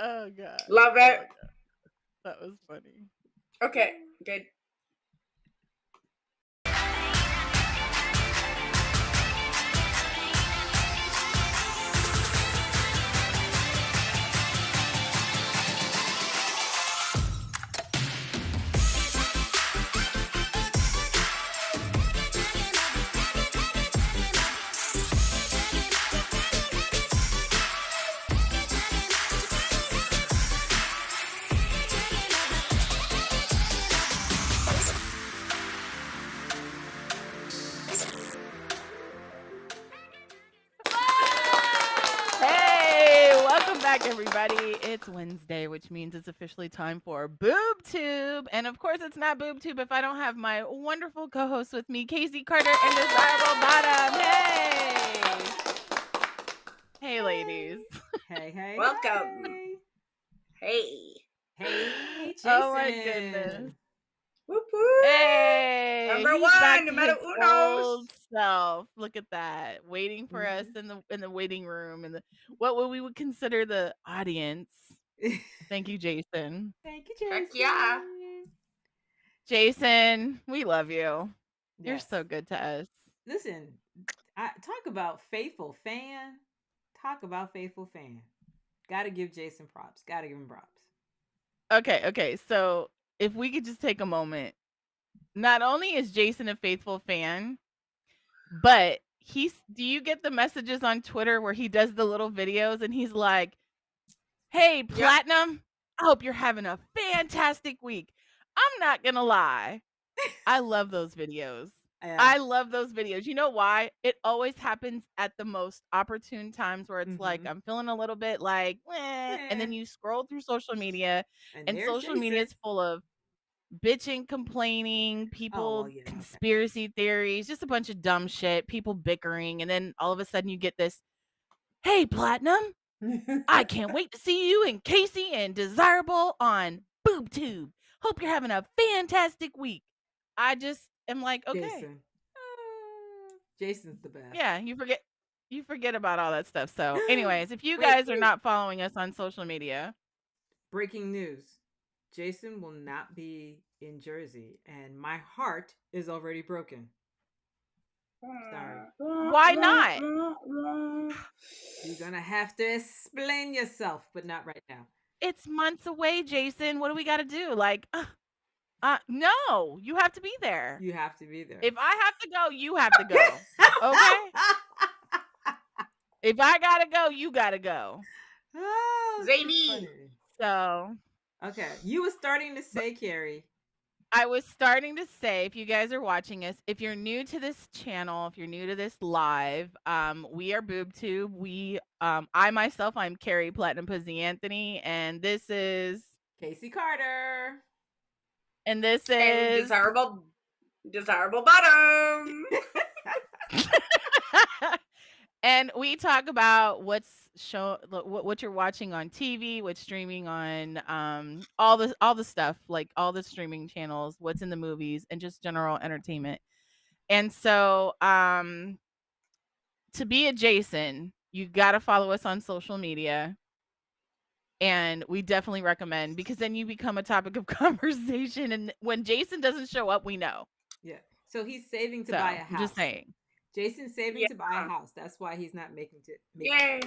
Oh god. Love Oh it. my god. That was funny. Okay, good. Hey, welcome back, everybody. It's Wednesday, which means it's officially time for Boob Tube. And of course, it's not Boob Tube if I don't have my wonderful co-hosts with me, Casey Carter and Desirable Bottom. Hey! Hey, ladies. Hey. Welcome. Hey. Hey, Jason. Oh my goodness. Whoop whoop. Hey, Number he's one, back to numero his unos. old self. Look at that, waiting for us in the waiting room, and what we would consider the audience. Thank you, Jason. Thank you, Jason. Heck yeah. Jason, we love you. You're Yes. so good to us. Listen, talk about faithful fan. Talk about faithful fan. Gotta give Jason props. Gotta give him props. Okay. So if we could just take a moment. Not only is Jason a faithful fan, but do you get the messages on Twitter where he does the little videos and he's like, "Hey, Platinum, I hope you're having a fantastic week." I'm not gonna lie. I love those videos. Yeah. I love those videos. You know why? It always happens at the most opportune times where it's like, I'm feeling a little bit like, and then you scroll through social media and social media is full of bitching, complaining, people, conspiracy theories, just a bunch of dumb shit, people bickering. And then all of a sudden you get this, "Hey, Platinum, I can't wait to see you and Casey and Desirable on Boob Tube. Hope you're having a fantastic week." I just am like, okay. Jason. Jason's the best. Yeah, you forget about all that stuff. So anyways, if you guys are not following us on social media. Breaking news. Jason will not be in Jersey, and my heart is already broken. Sorry. Why not? You're gonna have to explain yourself, but not right now. It's months away, Jason. What do we got to do? Like, no, you have to be there. You have to be there. If I have to go, you have to go. Okay? If I gotta go, you gotta go. Oh, Zany. So. Okay. You were starting to say, Kari. I was starting to say, if you guys are watching us, if you're new to this channel, if you're new to this live, we are BoobTube. I'm Kari Platinum Pussy Anthony, and this is Casey Carter. And this is Desirable Bottom. And we talk about what you're watching on TV, what's streaming on all the stuff, like all the streaming channels, what's in the movies, and just general entertainment. And so to be a Jason, you got to follow us on social media. And we definitely recommend, because then you become a topic of conversation. And when Jason doesn't show up, we know. Yeah. So he's saving to buy a house. I'm just saying. Jason's saving to buy a house. That's why he's not making it. Yay.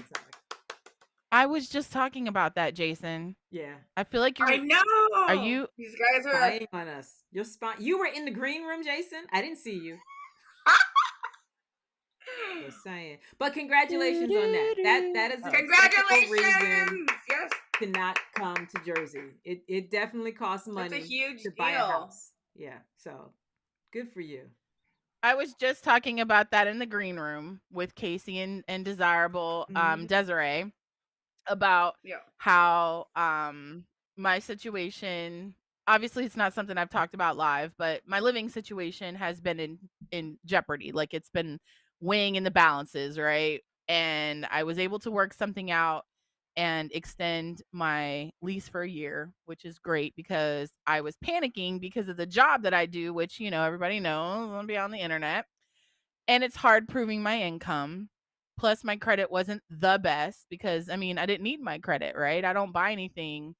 I was just talking about that, Jason. Yeah. I feel like I know. Are you? These guys are spying on us. You're spying. You were in the green room, Jason. I didn't see you. Just saying. But congratulations on that. That is a reason to not come to Jersey. It definitely costs money to buy a house. Yeah. So good for you. I was just talking about that in the green room with Casey and Desirable Desiree about how my situation, obviously it's not something I've talked about live, but my living situation has been in jeopardy. Like, it's been weighing in the balances, right? And I was able to work something out and extend my lease for a year, which is great, because I was panicking because of the job that I do, which, everybody knows, I'll be on the internet, and it's hard proving my income. Plus my credit wasn't the best because I mean, I didn't need my credit, right? I don't buy anything.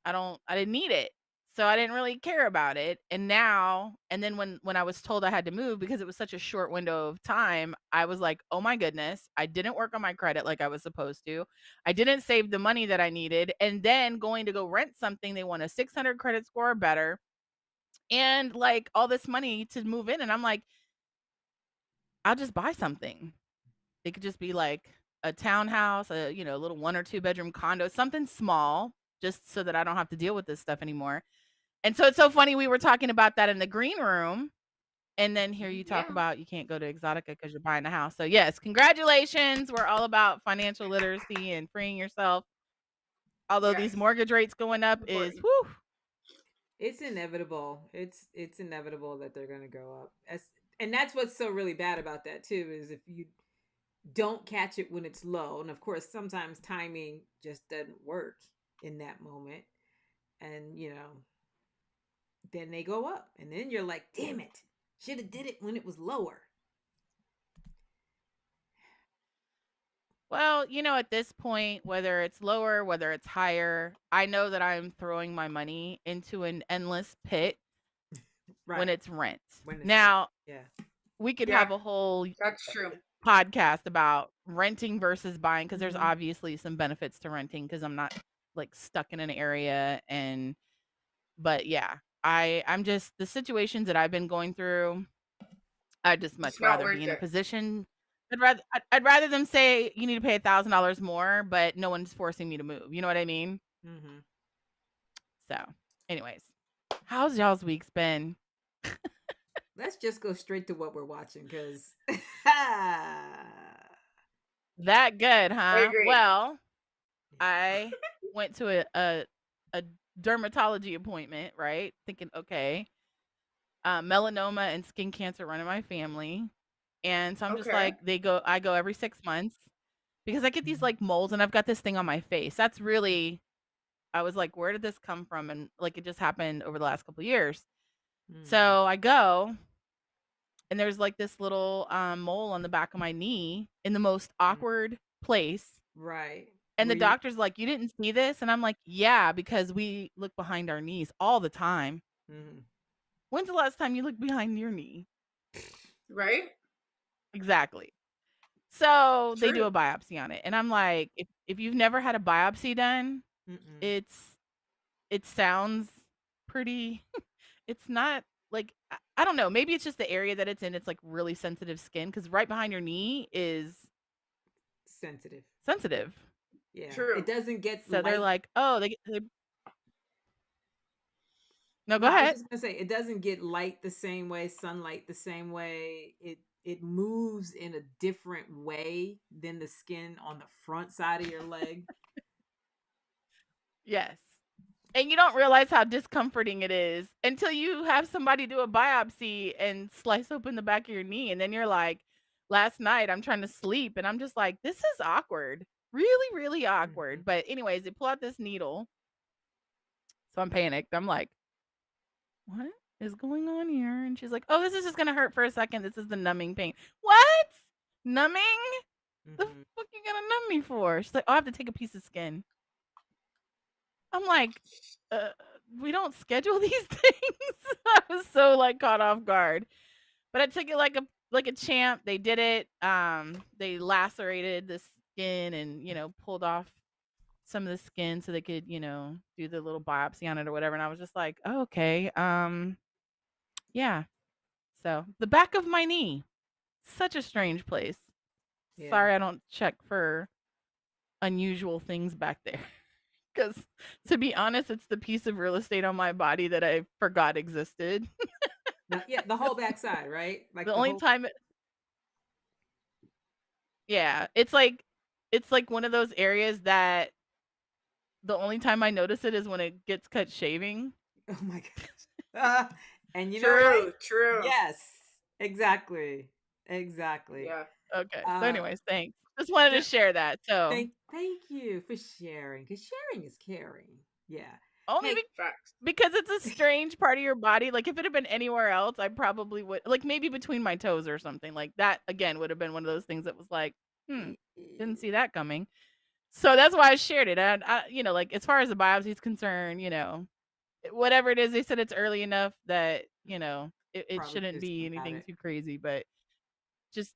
I didn't need it. So I didn't really care about it. And now, and then when I was told I had to move because it was such a short window of time, I was like, "Oh my goodness, I didn't work on my credit like I was supposed to. I didn't save the money that I needed." And then going to go rent something, they want a 600 credit score or better and like all this money to move in, and I'm like, "I'll just buy something." It could just be like a townhouse, a little 1 or 2 bedroom condo, something small, just so that I don't have to deal with this stuff anymore. And so it's so funny we were talking about that in the green room, and then here you talk about you can't go to Exotica because you're buying a house. So yes, congratulations. We're all about financial literacy and freeing yourself. Although these mortgage rates going up is whew. It's inevitable. It's inevitable that they're gonna go up. And that's what's so really bad about that too, is if you don't catch it when it's low. And of course, sometimes timing just doesn't work in that moment. And then they go up. And then you're like, damn it. Should have did it when it was lower. Well, at this point, whether it's lower, whether it's higher, I know that I'm throwing my money into an endless pit when it's rent. Now, we could have a whole That's true. podcast about renting versus buying because there's obviously some benefits to renting because I'm not like stuck in an area but yeah, I'm just the situations that I've been going through, I'd just much rather be in a position. I'd rather them say you need to pay $1,000 more, but no one's forcing me to move. You know what I mean? So, anyways, how's y'all's weeks been? Let's just go straight to what we're watching because that good, huh? Well, I went to a dermatology appointment, right? Thinking, okay, melanoma and skin cancer run in my family. And so I'm just like, I go every 6 months because I get these like moles and I've got this thing on my face. That's really, I was like, where did this come from? And like, it just happened over the last couple of years. So I go and there's like this little mole on the back of my knee in the most awkward place. Right. And the doctor's like, you didn't see this? And I'm like, yeah, because we look behind our knees all the time. When's the last time you looked behind your knee? Right? Exactly. So they do a biopsy on it. And I'm like, if you've never had a biopsy done, it sounds pretty, it's not like, I don't know. Maybe it's just the area that it's in. It's like really sensitive skin because right behind your knee is sensitive. Yeah. True. It doesn't get so light. They're like, oh, they no, go ahead. I was just gonna say it doesn't get light the same way, sunlight the same way. It moves in a different way than the skin on the front side of your leg. Yes. And you don't realize how discomforting it is until you have somebody do a biopsy and slice open the back of your knee. And then you're like, last night I'm trying to sleep and I'm just like, this is awkward. Really, really awkward. But anyways, they pull out this needle. So I'm panicked. I'm like, what is going on here? And she's like, oh, this is just going to hurt for a second. This is the numbing pain. What? Numbing? The fuck you gonna numb me for? She's like, oh, I have to take a piece of skin. I'm like, we don't schedule these things. I was so like caught off guard. But I took it like a champ. They did it. They lacerated the skin and, pulled off some of the skin so they could, do the little biopsy on it or whatever. And I was just like, oh, okay. Yeah. So the back of my knee, such a strange place. Yeah. Sorry, I don't check for unusual things back there. Because to be honest, it's the piece of real estate on my body that I forgot existed. Yeah, the whole backside, right? Like the only time yeah, it's like one of those areas that the only time I notice it is when it gets cut shaving. Oh my gosh. And you know what? True. Yes, exactly. Yeah. Okay. So anyways, thanks. Just wanted to share that. So thank you for sharing, because sharing is caring. Yeah. Only because it's a strange part of your body. Like if it had been anywhere else, I probably would, like maybe between my toes or something like that. Again, would have been one of those things that was like, Didn't see that coming. So that's why I shared it. And I, like as far as the biopsy's concerned, whatever it is, they said it's early enough that, it shouldn't be anything too crazy, but just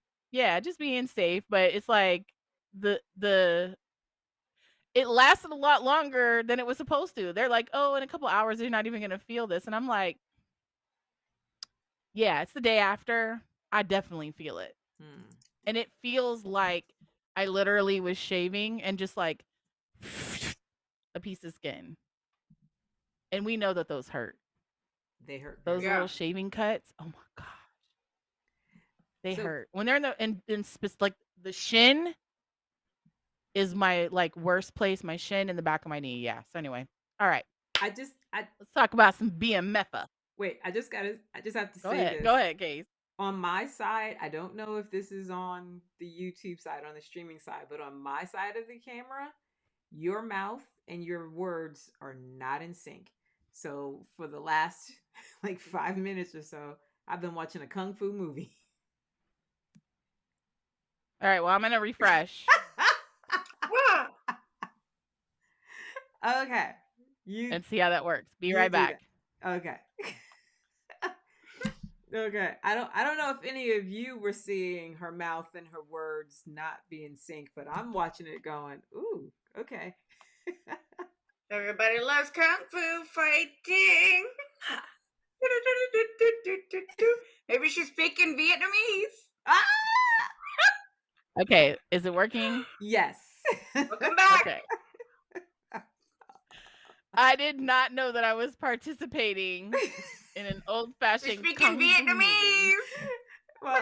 being safe. But it's like it lasted a lot longer than it was supposed to. They're like, oh, in a couple hours, they're not even going to feel this. And I'm like, yeah, it's the day after. I definitely feel it. And it feels like I literally was shaving and just like a piece of skin. And we know that those hurt. They hurt. Those little shaving cuts. Oh my gosh. They hurt. When they're in like the shin is my like worst place, my shin and the back of my knee. Yeah. So anyway. All right. Let's talk about some BMF. Wait, I just have to Go say ahead. this. Go ahead, Case. On my side, I don't know if this is on the YouTube side, on the streaming side, but on my side of the camera, your mouth and your words are not in sync. So for the last like 5 minutes or so, I've been watching a kung fu movie. All right, well, I'm going to refresh. Okay. And see how that works. Be right back. Okay. Okay. I don't know if any of you were seeing her mouth and her words not be in sync, but I'm watching it going, ooh, okay. Everybody loves kung fu fighting. Maybe she's speaking Vietnamese. Ah! Okay, is it working? Yes. Welcome back. Okay. I did not know that I was participating in an old-fashioned speaking Vietnamese. Well,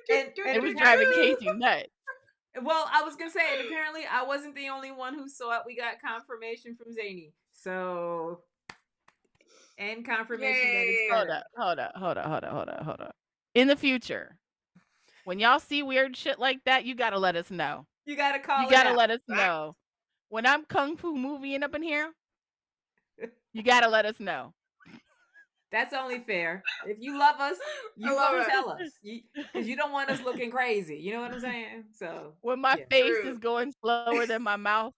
it was driving Casey nuts. Well, I was gonna say, and apparently I wasn't the only one who saw it. We got confirmation from Zany. So, and confirmation that it's Hold up. In the future, when y'all see weird shit like that, you gotta let us know. You gotta call. You gotta let us know. When I'm kung fu movieing up in here, you gotta let us know. That's only fair. If you love us, you gotta tell us. Because you don't want us looking crazy. You know what I'm saying? So when my face is going slower than my mouth,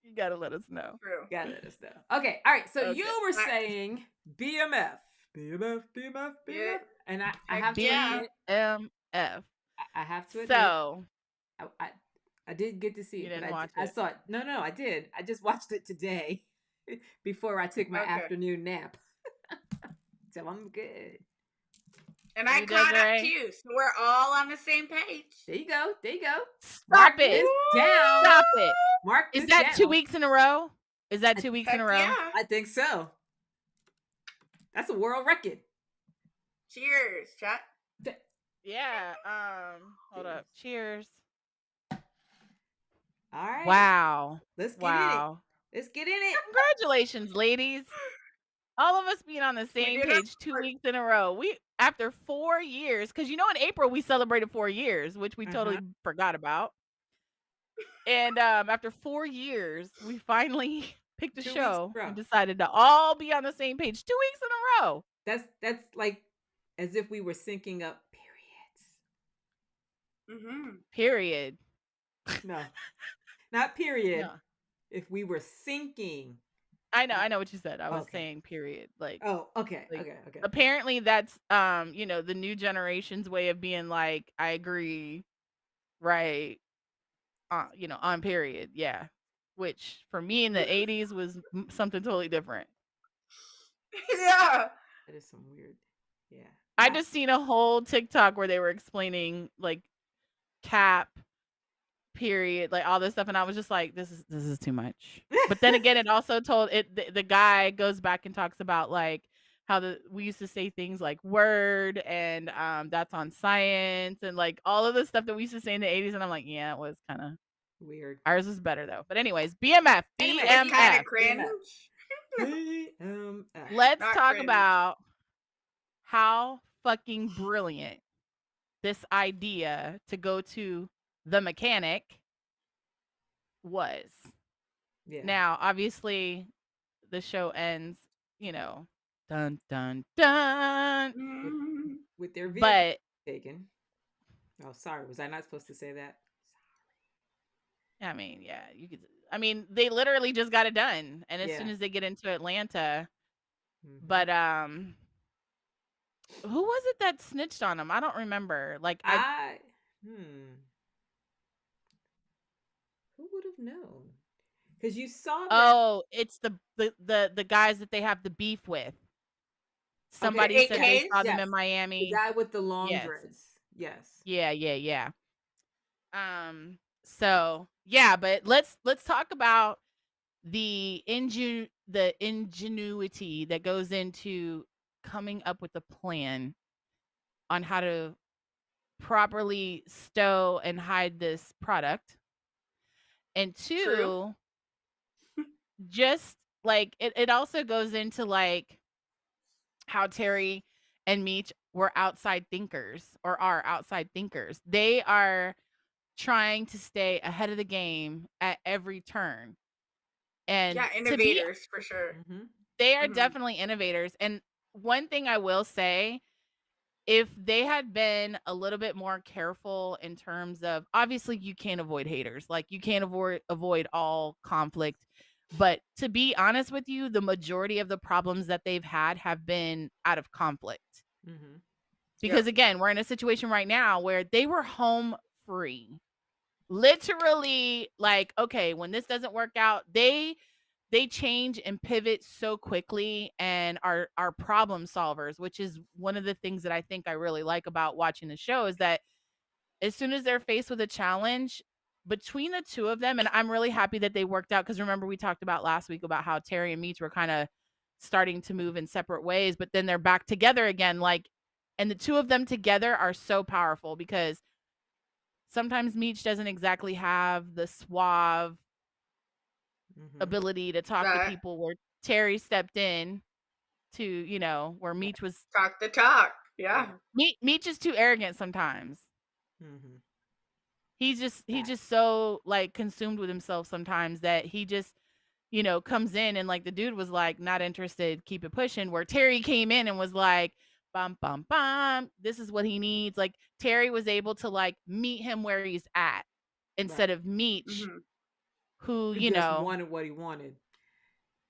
you gotta let us know. True. Gotta let us know. Okay. All right. So you were saying BMF. Yeah. And I have to admit, BMF. I have to admit. So I did get to see it. But watch I saw it. No, I did. I just watched it today before I took my afternoon nap. So I'm good. And I caught up too. So we're all on the same page. There you go. Stop it. Down. Stop it. Mark Is that down. 2 weeks in a row? Is that 2 weeks in a row? Yeah. I think so. That's a world record. Cheers, chat. Yeah. Hold up. Cheers. All right. Wow. Let's get in it. Let's get in it. Congratulations, ladies. All of us being on the same page 2 weeks in a row. We after 4 years, because in April we celebrated 4 years, which we totally forgot about. And after 4 years, we finally picked a show and decided to all be on the same page 2 weeks in a row. That's like as if we were syncing up periods. Period. No, not period. No. If we were syncing. I know what you said. I was saying period. Like, oh, okay. Like, okay. Apparently that's the new generation's way of being like, I agree, right? On period. Yeah. Which for me in the 80s was something totally different. Yeah. That is some weird. Yeah. I just seen a whole TikTok where they were explaining like cap, period, like all this stuff, and I was just like, this is too much. But then again, it also told it. The guy goes back and talks about like how we used to say things like word and that's on science and like all of the stuff that we used to say in the 80s, and I'm like, yeah, it was kind of weird. Ours was better though. But anyways, BMF. Kind of cringe. Let's talk about how fucking brilliant this idea to go to the mechanic was. Yeah. Now, obviously, the show ends, dun dun dun, with their vehicle taken. Oh, sorry. Was I not supposed to say that? I mean, yeah, you could. I mean, they literally just got it done, and as soon as they get into Atlanta, but who was it that snitched on him? I don't remember. Like who would have known? Because you saw that. Oh, it's the guys that they have the beef with. Somebody said they saw them in Miami. The guy with the long Yes. dreads. Yes. Yeah. So yeah, but let's talk about the ingenuity that goes into coming up with a plan on how to properly stow and hide this product. And two, just like it also goes into like how Terry and Meech were outside thinkers or are outside thinkers. They are trying to stay ahead of the game at every turn. And innovators for sure. They are definitely innovators. And one thing I will say, if they had been a little bit more careful in terms of, obviously you can't avoid haters, like you can't avoid all conflict, but to be honest with you, the majority of the problems that they've had have been out of conflict. Because again, we're in a situation right now where they were home free, literally, like, okay, when this doesn't work out, they change and pivot so quickly and are problem solvers, which is one of the things that I think I really like about watching the show, is that as soon as they're faced with a challenge between the two of them, and I'm really happy that they worked out, because remember we talked about last week about how Terry and Meech were kind of starting to move in separate ways, but then they're back together again, like, and the two of them together are so powerful because sometimes Meech doesn't exactly have the suave ability to talk to people, where Terry stepped in to, you know, where Meech was talk the talk. Yeah. Meech is too arrogant sometimes. He's just so like consumed with himself sometimes that he just, you know, comes in and like the dude was like not interested, keep it pushing, where Terry came in and was like, bum bum bum, this is what he needs. Like Terry was able to like meet him where he's at instead of Meech, who, you just know, wanted what he wanted.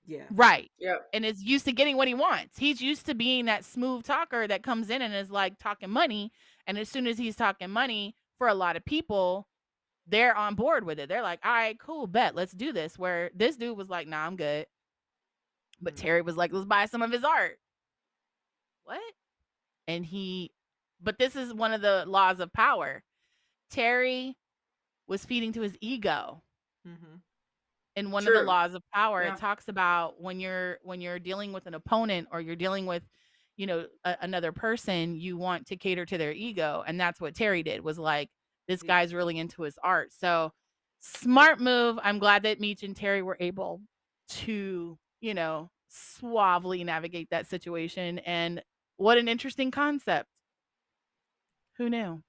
Yeah. Right. And is used to getting what he wants. He's used to being that smooth talker that comes in and is like talking money. And as soon as he's talking money, for a lot of people, they're on board with it. They're like, all right, cool, bet, let's do this. Where this dude was like, nah, I'm good. But Terry was like, let's buy some of his art. What? And but this is one of the laws of power. Terry was feeding to his ego. In one of the laws of power, it talks about when you're dealing with an opponent or you're dealing with, you know, another person, you want to cater to their ego. And that's what Terry did, was like, this guy's really into his art. So smart move. I'm glad that Meech and Terry were able to, you know, suavely navigate that situation. And what an interesting concept. Who knew?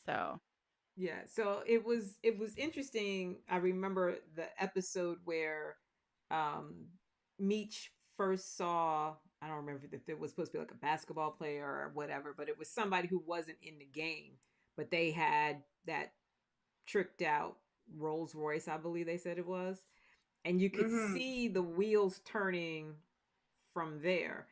So yeah, so it was interesting. I remember the episode where Meech first saw, I don't remember if it was supposed to be like a basketball player or whatever, but it was somebody who wasn't in the game, but they had that tricked out Rolls Royce, I believe they said it was, and you could see the wheels turning from there.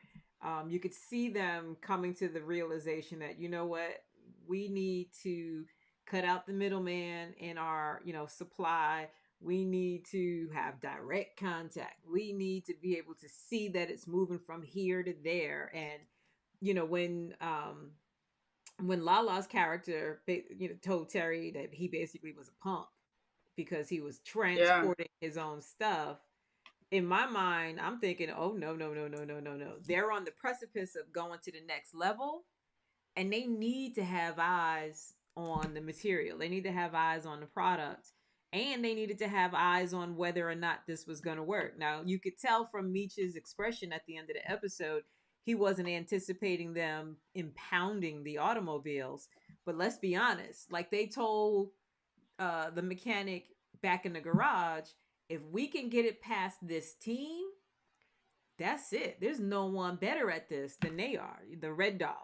You could see them coming to the realization that, you know what, we need to cut out the middleman in our, you know, supply. We need to have direct contact. We need to be able to see that it's moving from here to there. And, you know, when Lala's character, you know, told Terry that he basically was a punk because he was transporting his own stuff, in my mind, I'm thinking, oh, no. They're on the precipice of going to the next level, and they need to have eyes on the material. They need to have eyes on the product, and they needed to have eyes on whether or not this was going to work. Now, you could tell from Meech's expression at the end of the episode, he wasn't anticipating them impounding the automobiles. But let's be honest, like they told the mechanic back in the garage, if we can get it past this team, that's it. There's no one better at this than they are, the Red Dogs.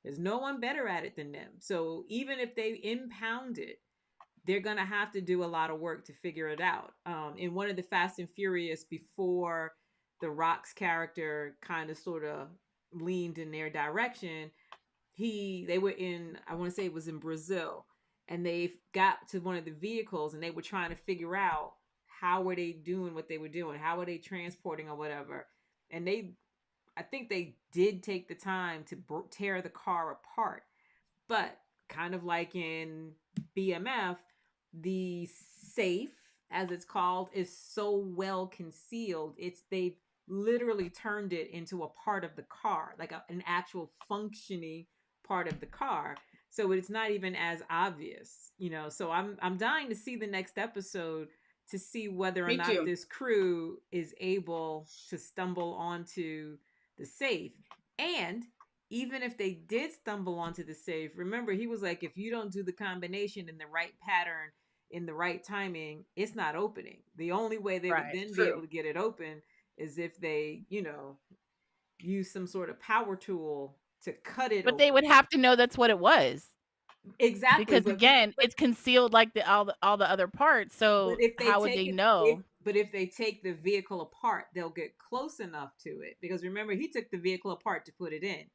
There's no one better at it than them. So even if they impound it, they're going to have to do a lot of work to figure it out. In one of the Fast and Furious, before The Rock's character kind of sort of leaned in their direction, they were in, I want to say it was in Brazil, and they got to one of the vehicles and they were trying to figure out how were they doing what they were doing, how were they transporting or whatever. And I think they did take the time to tear the car apart, but kind of like in BMF, the safe, as it's called, is so well concealed. They've literally turned it into a part of the car, like an actual functioning part of the car. So it's not even as obvious, So I'm dying to see the next episode to see whether or not this crew is able to stumble onto the safe. And even if they did stumble onto the safe, remember, he was like, if you don't do the combination in the right pattern, in the right timing, it's not opening. The only way they would then be able to get it open is if they, use some sort of power tool to cut it But open. they would have to know that's what it was. Exactly. Because again, it's concealed like all the other parts. So how would they know? But if they take the vehicle apart, they'll get close enough to it. Because remember, he took the vehicle apart to put it in.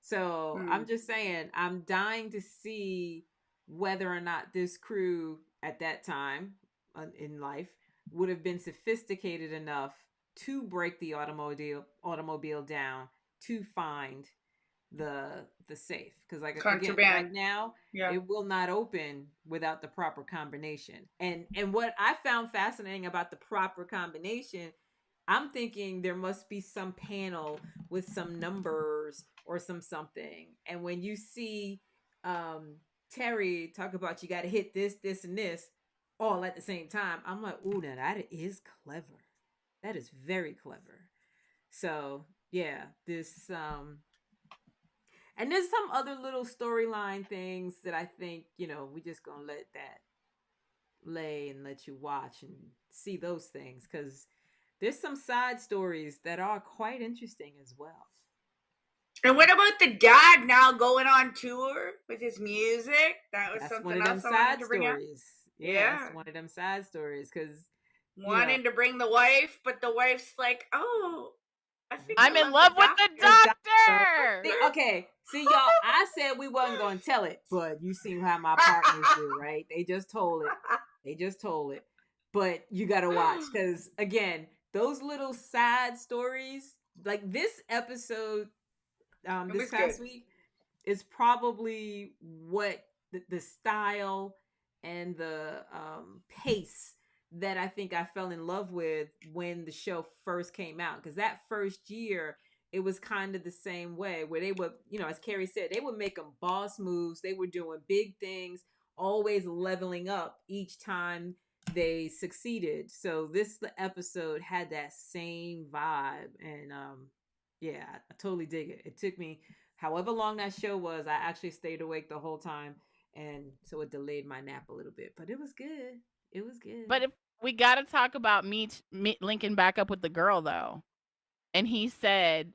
So I'm just saying, I'm dying to see whether or not this crew at that time in life would have been sophisticated enough to break the automobile down to find the safe. Because again, right now, it will not open without the proper combination. And what I found fascinating about the proper combination, I'm thinking there must be some panel with some numbers or something. And when you see Terry talk about you got to hit this, this, and this all at the same time, I'm like, ooh, now that is clever. That is very clever. So yeah, this and there's some other little storyline things that I think, we just gonna let that lay and let you watch and see those things, because there's some side stories that are quite interesting as well. And what about the dad now going on tour with his music? That's something one of them side stories. Yeah, it's one of them side stories, because wanting to bring the wife, but the wife's like, oh, I think I'm in love with the doctor. Okay, see, y'all, I said we wasn't going to tell it, but you see how my partners do, right? They just told it. But you got to watch, because, again, those little side stories, like this episode this past week, is probably what the style and the pace that I think I fell in love with when the show first came out. Because that first year, it was kind of the same way, where they were, as Kari said, they were making boss moves. They were doing big things, always leveling up each time they succeeded. So this episode had that same vibe. And yeah, I totally dig it. It took me however long that show was. I actually stayed awake the whole time. And so it delayed my nap a little bit, but it was good. It was good. But if we got to talk about me linking back up with the girl, though. And she said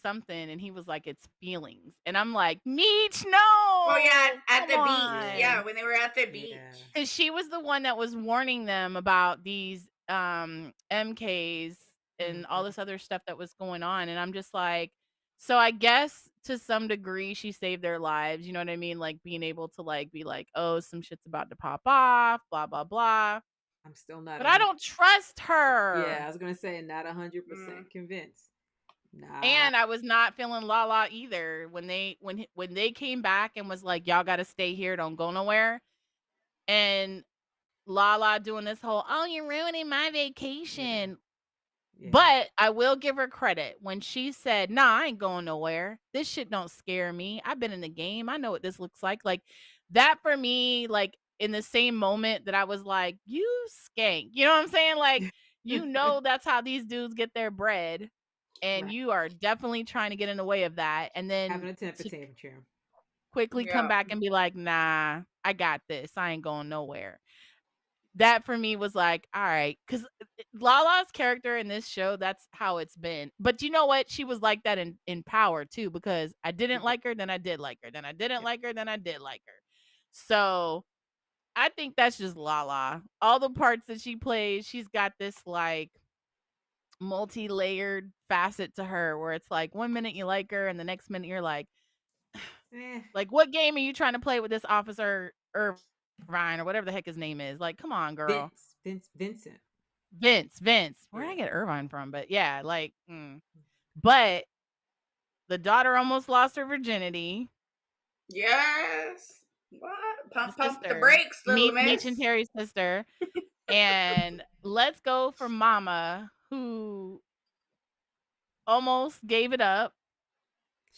something, and he was like, it's feelings. And I'm like, Meech, no. Oh, yeah, at the beach. Yeah, when they were at the beach. Because she was the one that was warning them about these MKs and all this other stuff that was going on. And I'm just like, so I guess to some degree she saved their lives. You know what I mean? Like being able to be like, oh, some shit's about to pop off, blah, blah, blah. I'm still not. But I don't trust her. Yeah, I was going to say not 100% convinced. Nah. And I was not feeling Lala either when they came back and was like, y'all got to stay here. Don't go nowhere. And Lala doing this whole, oh, you're ruining my vacation. Yeah. But I will give her credit when she said, nah, I ain't going nowhere. This shit don't scare me. I've been in the game. I know what this looks like. Like that for me, like in the same moment that I was like, you skank. You know what I'm saying? Like, that's how these dudes get their bread. And you are definitely trying to get in the way of that. And then having a temper tantrum. Quickly come back and be like, nah, I got this. I ain't going nowhere. that for me was like, all right, because Lala's character in this show, that's how it's been. But you know what? She was like that in Power too, because I didn't like her, then I did like her, then I didn't like her, then I did like her. So I think that's just Lala. All the parts that she plays, she's got this like multi-layered facet to her where it's like one minute you like her and the next minute you're like what game are you trying to play with this officer Irvine or whatever the heck his name is? Like, come on, girl. Vincent. Vince. Where did I get Irvine from? But yeah, like, but the daughter almost lost her virginity. Yes. What? Pump the brakes, little miss. Meech and Terry's sister. And let's go for Mama, who almost gave it up,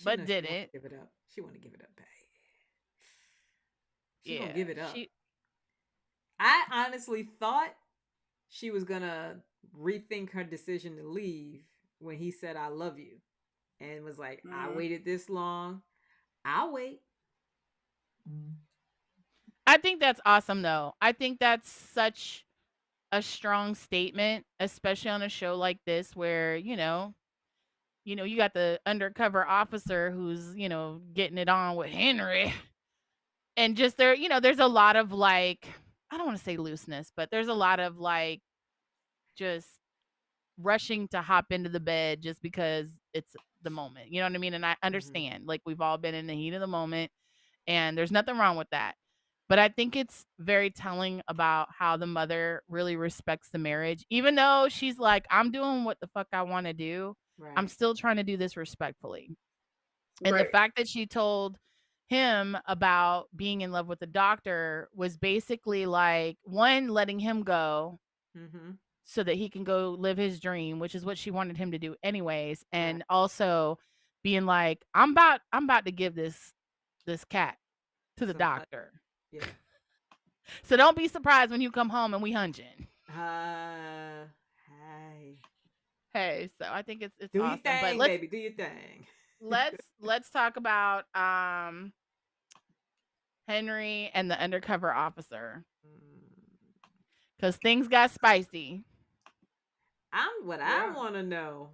but didn't. Give it up. She want to give it up, babe. She gonna give it up. I honestly thought she was gonna rethink her decision to leave when he said "I love you," and was like, "I waited this long. I'll wait." I think that's awesome, though. I think that's such a strong statement, especially on a show like this where, you got the undercover officer who's, getting it on with Henry. And just there's a lot of like, I don't want to say looseness, but there's a lot of like just rushing to hop into the bed just because it's the moment. You know what I mean? And I understand, like, we've all been in the heat of the moment and there's nothing wrong with that. But I think it's very telling about how the mother really respects the marriage. Even though she's like, I'm doing what the fuck I want to do, right. I'm still trying to do this respectfully. And the fact that she told him about being in love with the doctor was basically like, one, letting him go so that he can go live his dream, which is what she wanted him to do anyways. And also being like, I'm about to give this cat to the doctor. Yeah. So don't be surprised when you come home and we hunching. Hey, so I think it's do awesome. Your thing, but baby, do your thing. let's talk about Henry and the undercover officer, because things got spicy. I want to know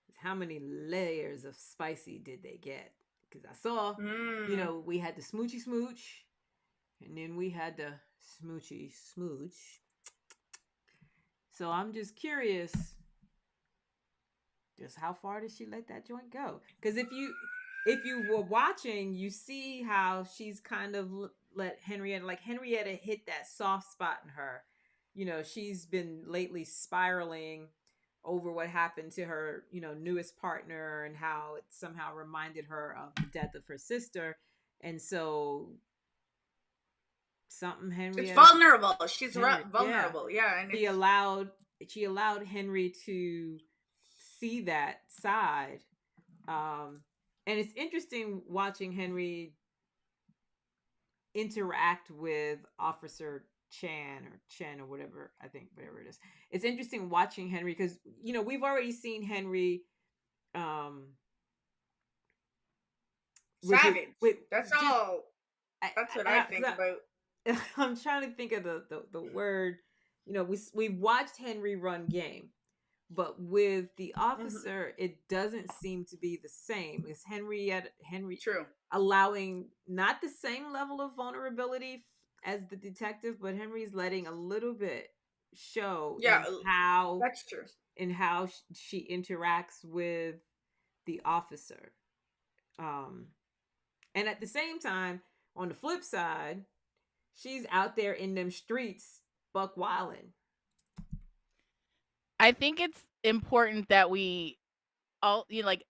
is how many layers of spicy did they get? Because I saw, we had the smoochy smooch, and then we had the smoochy smooch. So I'm just curious, just how far did she let that joint go? Because if you were watching, you see how she's kind of let Henrietta hit that soft spot in her. She's been lately spiraling over what happened to her, newest partner, and how it somehow reminded her of the death of her sister. And so Henrietta, it's vulnerable. She's vulnerable. Yeah. And she allowed Henry to see that side. And it's interesting watching Henry interact with Officer Chen or whatever it is. It's interesting watching Henry because we've already seen Henry savage. That's what I think about. I'm trying to think of the word. We've watched Henry run game, but with the officer, it doesn't seem to be the same. Is Henry True allowing not the same level of vulnerability as the detective, but Henry's letting a little bit show in how that's true in how she interacts with the officer. And at the same time, on the flip side, she's out there in them streets buck wilding. I think it's important that we all,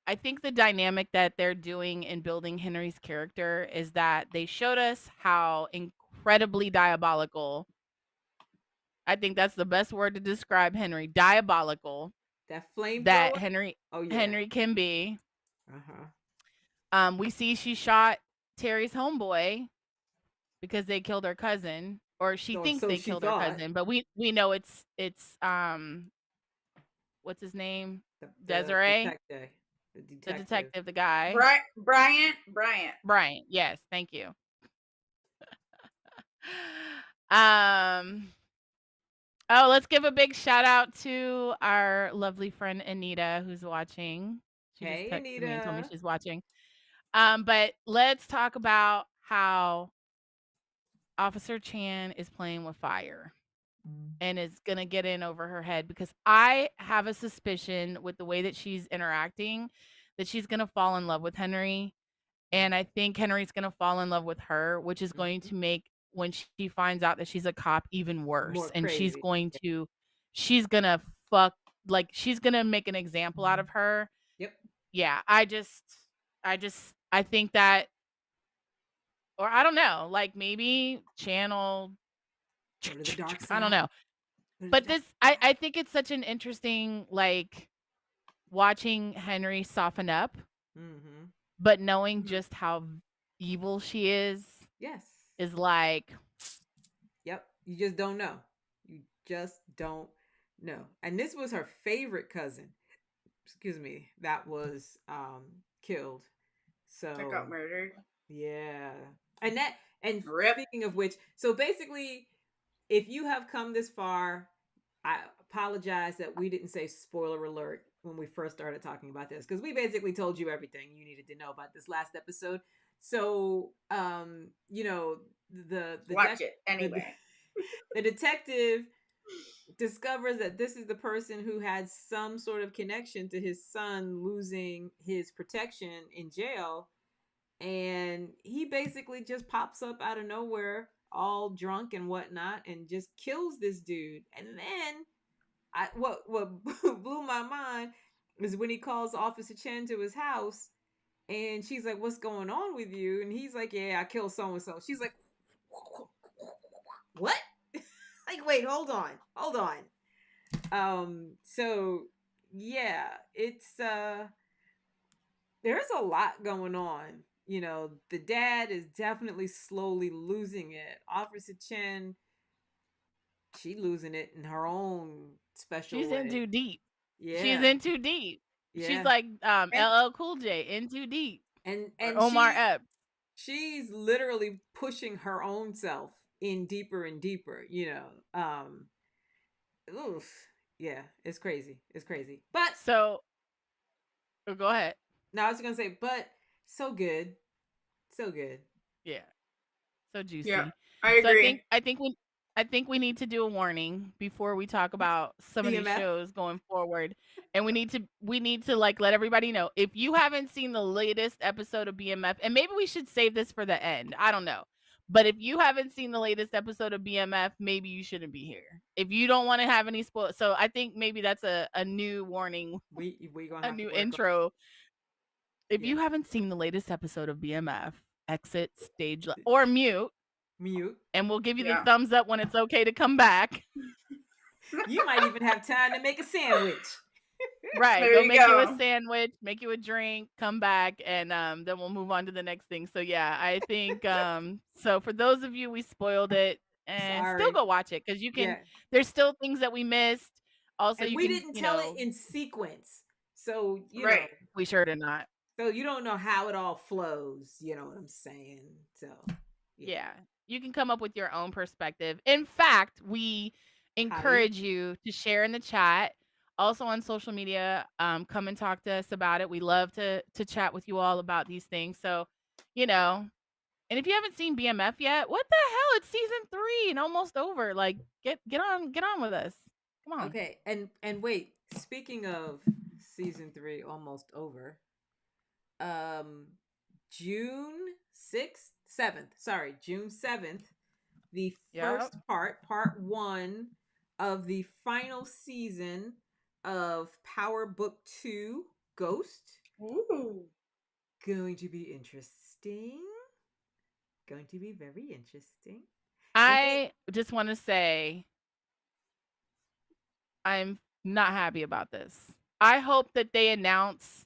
I think the dynamic that they're doing in building Henry's character is that they showed us how incredibly diabolical. I think that's the best word to describe Henry. Diabolical. That flame that thrower? Henry can be. Uh-huh. We see she shot Terry's homeboy because they killed her cousin, or she thinks they killed her cousin, but we know it's what's his name? Desiree. The detective, the guy. Bryant. Yes, thank you. Oh, let's give a big shout out to our lovely friend Anita who's watching. She just Hey, texted me and told me Anita. she's watching. But let's talk about how Officer Chan is playing with fire and is gonna get in over her head, because I have a suspicion with the way that she's interacting that she's gonna fall in love with Henry. And I think Henry's gonna fall in love with her, which is going to make when she finds out that she's a cop even worse. More And crazy. she's gonna fuck, like, she's gonna make an example out of her. Yep. Yeah, I think that, or I don't know, like maybe channel, Go to the dark side. I don't know. But I think it's such an interesting, like, watching Henry soften up, but knowing just how evil she is. Yes. Is like, yep, you just don't know. You just don't know. And this was her favorite cousin, excuse me, that was killed. So that got murdered. Yeah. And Rip. Speaking of which, so basically, if you have come this far, I apologize that we didn't say spoiler alert when we first started talking about this, because we basically told you everything you needed to know about this last episode. So, you know, watch it anyway. The detective discovers that this is the person who had some sort of connection to his son losing his protection in jail, and he basically just pops up out of nowhere, all drunk and whatnot, and just kills this dude. And then what blew my mind is when he calls Officer Chen to his house, and she's like, "What's going on with you?" And he's like, "Yeah, I killed so and so." She's like, "What?" Like, wait, hold on. So yeah, it's there's a lot going on. You know, the dad is definitely slowly losing it. Officer Chen, she losing it in her own special she's way. in too deep. Yeah. She's in too deep. Yeah. She's like LL Cool J, in too deep. And Omar Epps. She's literally pushing her own self in deeper and deeper, you know. Oof. Yeah, it's crazy. It's crazy. But so go ahead. No, I was gonna say, but so good. So good. Yeah. So juicy. Yeah, I agree. So I think we need to do a warning before we talk about some of these shows going forward. And we need to like let everybody know, if you haven't seen the latest episode of BMF, and maybe we should save this for the end. I don't know. But if you haven't seen the latest episode of BMF, maybe you shouldn't be here. If you don't want to have any spoil, so I think maybe that's a new warning. We gonna a have new to intro. If you haven't seen the latest episode of BMF, exit stage or mute, and we'll give you the thumbs up when it's okay to come back. You might even have time to make a sandwich. Right. Go make you a sandwich, make you a drink, come back, and then we'll move on to the next thing. So yeah, I think so for those of you we spoiled it, and still go watch it, because you can there's still things that we missed. Also, and we didn't tell it in sequence. So you know, we sure did not. So you don't know how it all flows, you know what I'm saying? So yeah. You can come up with your own perspective. In fact, we encourage you to share in the chat. Also on social media, come and talk to us about it. We love to chat with you all about these things. So, and if you haven't seen BMF yet, what the hell? It's season 3 and almost over. Like, get on with us. Come on. Okay, and wait, speaking of season 3 almost over, June 7th, the first part 1 of the final season of Power Book 2 Ghost. Ooh. Going to be interesting. Going to be very interesting. I just want to say I'm not happy about this. I hope that they announce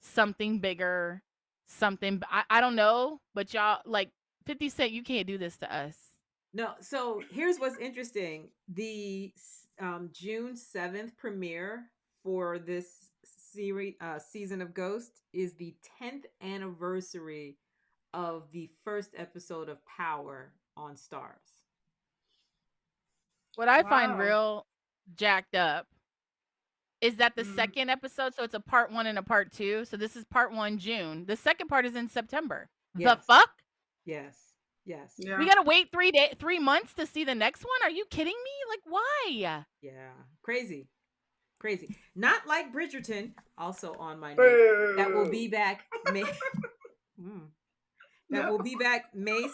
something bigger, something I don't know, but y'all, like, 50 Cent, you can't do this to us. No, so here's what's interesting. The June 7th premiere for this series season of Ghost is the 10th anniversary of the first episode of Power on Stars. What I find real jacked up is that the second episode, so it's a part 1 and a part 2. So this is part 1, June. The second part is in September. Yes. The fuck? Yes. Yes. Yeah. We gotta wait 3 months to see the next one? Are you kidding me? Like, why? Yeah. Crazy. Crazy. Not like Bridgerton, also on my note. That will be back May. That will be back May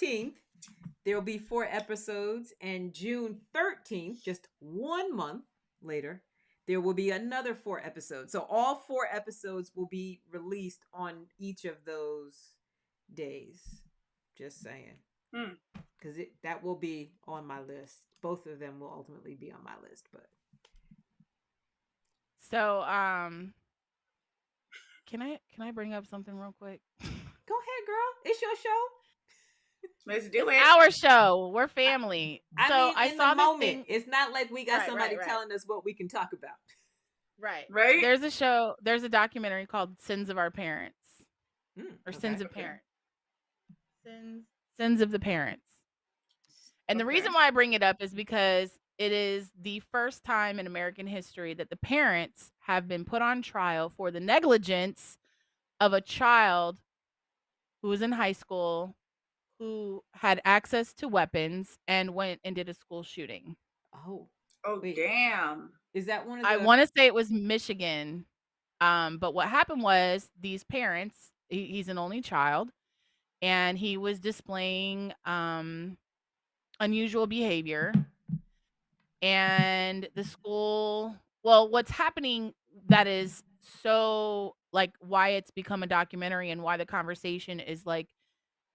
16th. There will be 4 episodes, and June 13th, just 1 month later, there will be another 4 episodes. So all 4 episodes will be released on each of those days. Just saying. Because that will be on my list. Both of them will ultimately be on my list, but. So, can I bring up something real quick? Go ahead, girl. It's your show. Let's do it. Our show. We're family. I mean, I saw the moment. Thing. It's not like we got somebody telling us what we can talk about. Right. There's a show. There's a documentary called "Sins of Our Parents," or "Sins of Parents." Sins of the Parents. And the reason why I bring it up is because it is the first time in American history that the parents have been put on trial for the negligence of a child who was in high school, who had access to weapons and went and did a school shooting. Oh, wait. Damn. Is that one of the... I want to say it was Michigan. But what happened was these parents, he's an only child, and he was displaying unusual behavior. And the school, well, what's happening that is so, like, why it's become a documentary and why the conversation is, like,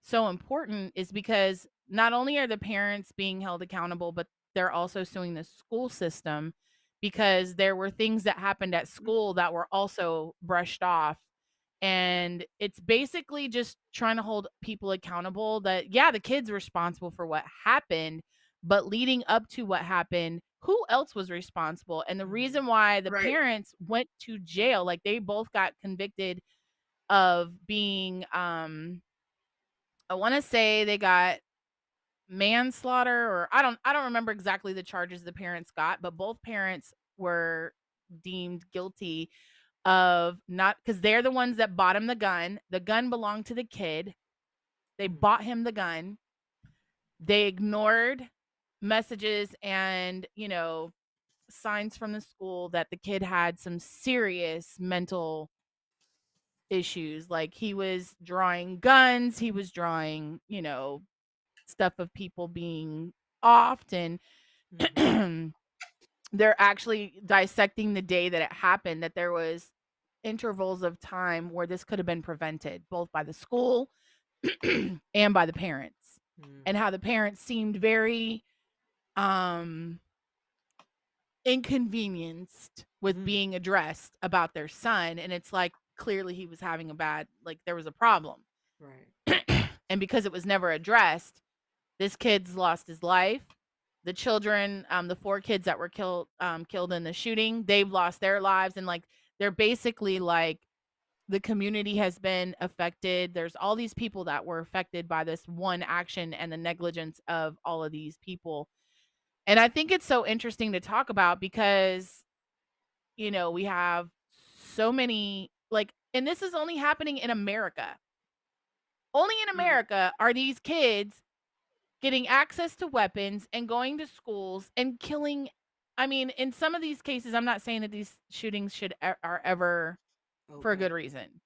so important is because not only are the parents being held accountable, but they're also suing the school system because there were things that happened at school that were also brushed off. And it's basically just trying to hold people accountable that, yeah, the kid's responsible for what happened, but leading up to what happened, who else was responsible? And the reason why the parents went to jail, like they both got convicted of being, I want to say they got manslaughter, or I don't remember exactly the charges the parents got, but both parents were deemed guilty of not, because they're the ones that bought him the gun. The gun belonged to the kid. They bought him the gun. They ignored messages and, signs from the school that the kid had some serious mental issues. Like he was drawing guns, he was drawing, stuff of people being offed, and they're actually dissecting the day that it happened, that there was intervals of time where this could have been prevented, both by the school and by the parents, and how the parents seemed very inconvenienced with being addressed about their son. And it's like, clearly he was having there was a problem. Right. And because it was never addressed, this kid's lost his life. The children, the 4 kids that were killed in the shooting, they've lost their lives. And they're basically the community has been affected. There's all these people that were affected by this one action and the negligence of all of these people. And I think it's so interesting to talk about because, we have so many, and this is only happening in America. Only in America are these kids getting access to weapons and going to schools and killing. I mean, in some of these cases, I'm not saying that these shootings are ever for a good reason.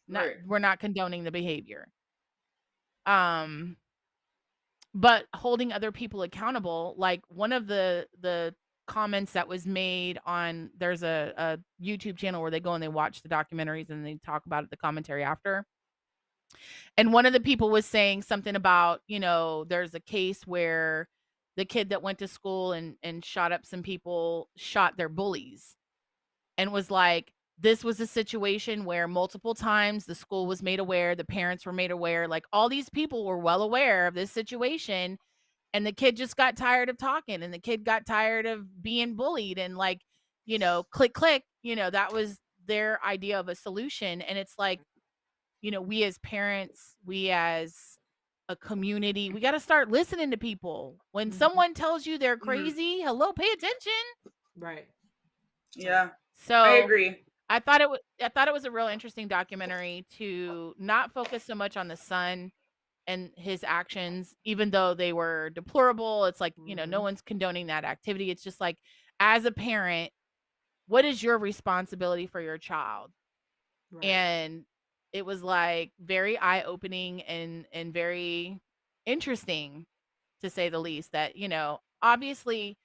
Right. We're not condoning the behavior. But holding other people accountable, like one of the comments that was made on, there's a YouTube channel where they go and they watch the documentaries and they talk about it, the commentary after. And one of the people was saying something about, there's a case where the kid that went to school and shot up some people shot their bullies, and was like, this was a situation where multiple times the school was made aware, the parents were made aware, like all these people were well aware of this situation, and the kid just got tired of talking, and the kid got tired of being bullied, and click, click, that was their idea of a solution. And it's like, we as parents, we as a community. We got to start listening to people. When someone tells you they're crazy, hello, pay attention. Right. Yeah. So I agree. I thought it was a real interesting documentary to not focus so much on the son and his actions, even though they were deplorable. It's like, no one's condoning that activity. It's just like, as a parent, what is your responsibility for your child? Right. And it was like very eye-opening and very interesting, to say the least, that, obviously,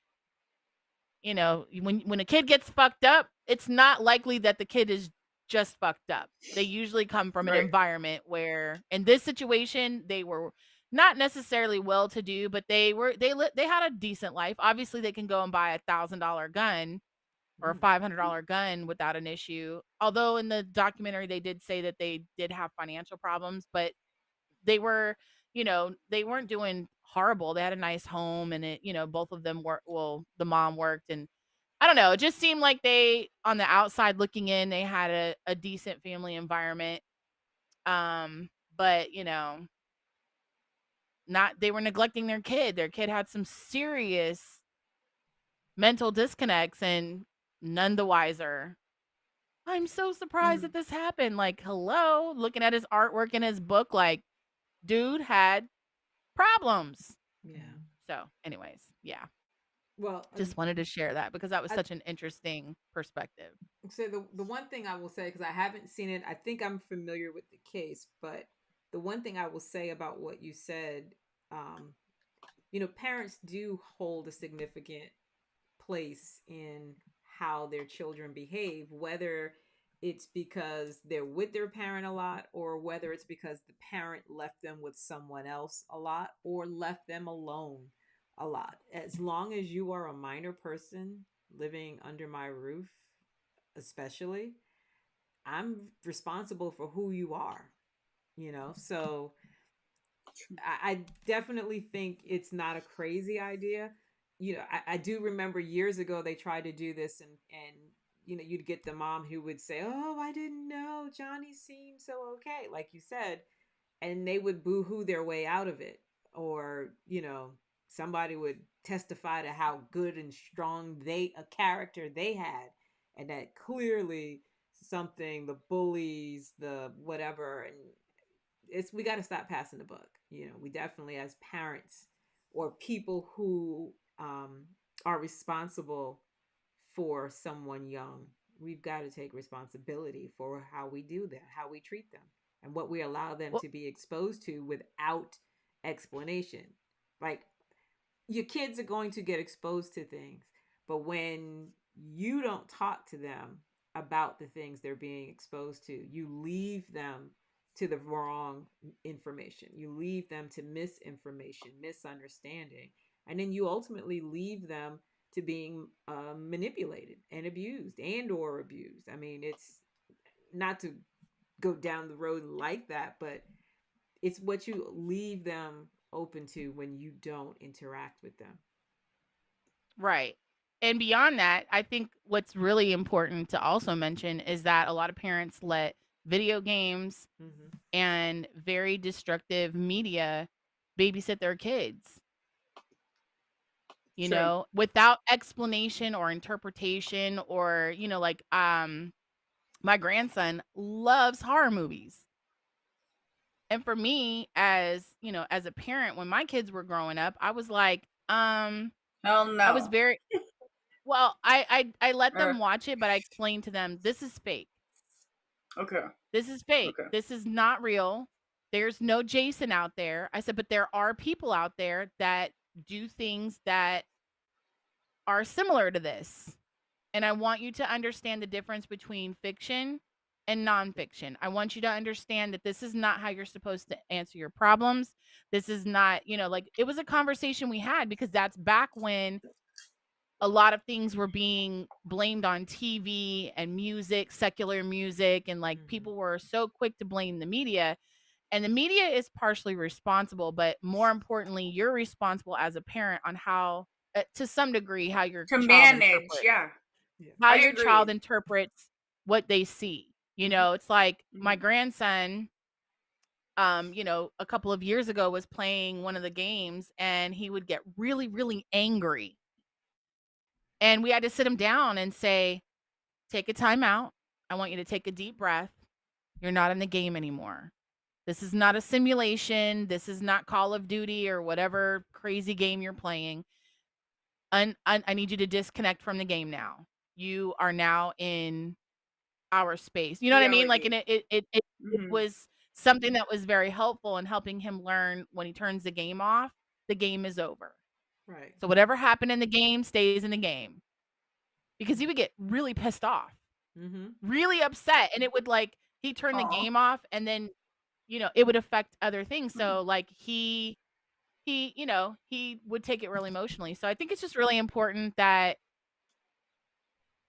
when a kid gets fucked up, it's not likely that the kid is just fucked up. They usually come from an environment where, in this situation, they were not necessarily well-to-do, but they had a decent life. Obviously, they can go and buy $1,000 gun or a $500 gun without an issue. Although in the documentary they did say that they did have financial problems, but they were, they weren't doing horrible. They had a nice home, and both of them were, well, the mom worked, and I don't know, it just seemed like they, on the outside looking in, they had a decent family environment. But they were neglecting their kid. Their kid had some serious mental disconnects, and none the wiser. I'm so surprised that this happened. Like, hello, looking at his artwork in his book, like, dude had problems. Yeah. So, anyways, yeah. Well, just wanted to share that because that was such an interesting perspective. So the one thing I will say, because I haven't seen it, I think I'm familiar with the case, but the one thing I will say about what you said, parents do hold a significant place in how their children behave, whether it's because they're with their parent a lot, or whether it's because the parent left them with someone else a lot, or left them alone a lot. As long as you are a minor person living under my roof, especially, I'm responsible for who you are, so I definitely think it's not a crazy idea. I do remember years ago they tried to do this, and you'd get the mom who would say, "Oh, I didn't know, Johnny seemed so okay," like you said, and they would boo-hoo their way out of it. Or somebody would testify to how good and strong a character they had, and that clearly something, the bullies, the whatever, and we got to stop passing the buck. We definitely, as parents or people who are responsible for someone young, we've got to take responsibility for how we do that, how we treat them, and what we allow them to be exposed to without explanation. Like, your kids are going to get exposed to things, but when you don't talk to them about the things they're being exposed to, you leave them to the wrong information. You leave them to misinformation, misunderstanding, and then you ultimately leave them to being manipulated and abused or abused. I mean, it's not to go down the road like that, but it's what you leave them open to when you don't interact with them. Right. And beyond that, I think what's really important to also mention is that a lot of parents let video games and very destructive media babysit their kids. Without explanation or interpretation, or like my grandson loves horror movies. And for me, as a parent, when my kids were growing up, I was like, hell no. I was very well, I let them watch it, but I explained to them, this is fake. Okay. This is fake. Okay. This is not real. There's no Jason out there. I said, but there are people out there that do things that are similar to this. And I want you to understand the difference between fiction and nonfiction. I want you to understand that this is not how you're supposed to answer your problems. This is not, like, it was a conversation we had, because that's back when a lot of things were being blamed on TV and music, secular music, and like people were so quick to blame the media. And the media is partially responsible, but more importantly, you're responsible as a parent on how, to some degree, how your to child manage, interprets. yeah. How your child interprets what they see. It's like my grandson, a couple of years ago was playing one of the games and he would get really, really angry. And we had to sit him down and say, take a time out. I want you to take a deep breath. You're not in the game anymore. This is not a simulation. This is not Call of Duty or whatever crazy game you're playing. I need you to disconnect from the game now. You are now in our space. You know what I mean? Like, and it was something that was very helpful in helping him learn when he turns the game off, the game is over. Right. So whatever happened in the game stays in the game. Because he would get really pissed off, really upset. And it would he'd turn the game off and then, it would affect other things. So he would take it really emotionally. So I think it's just really important that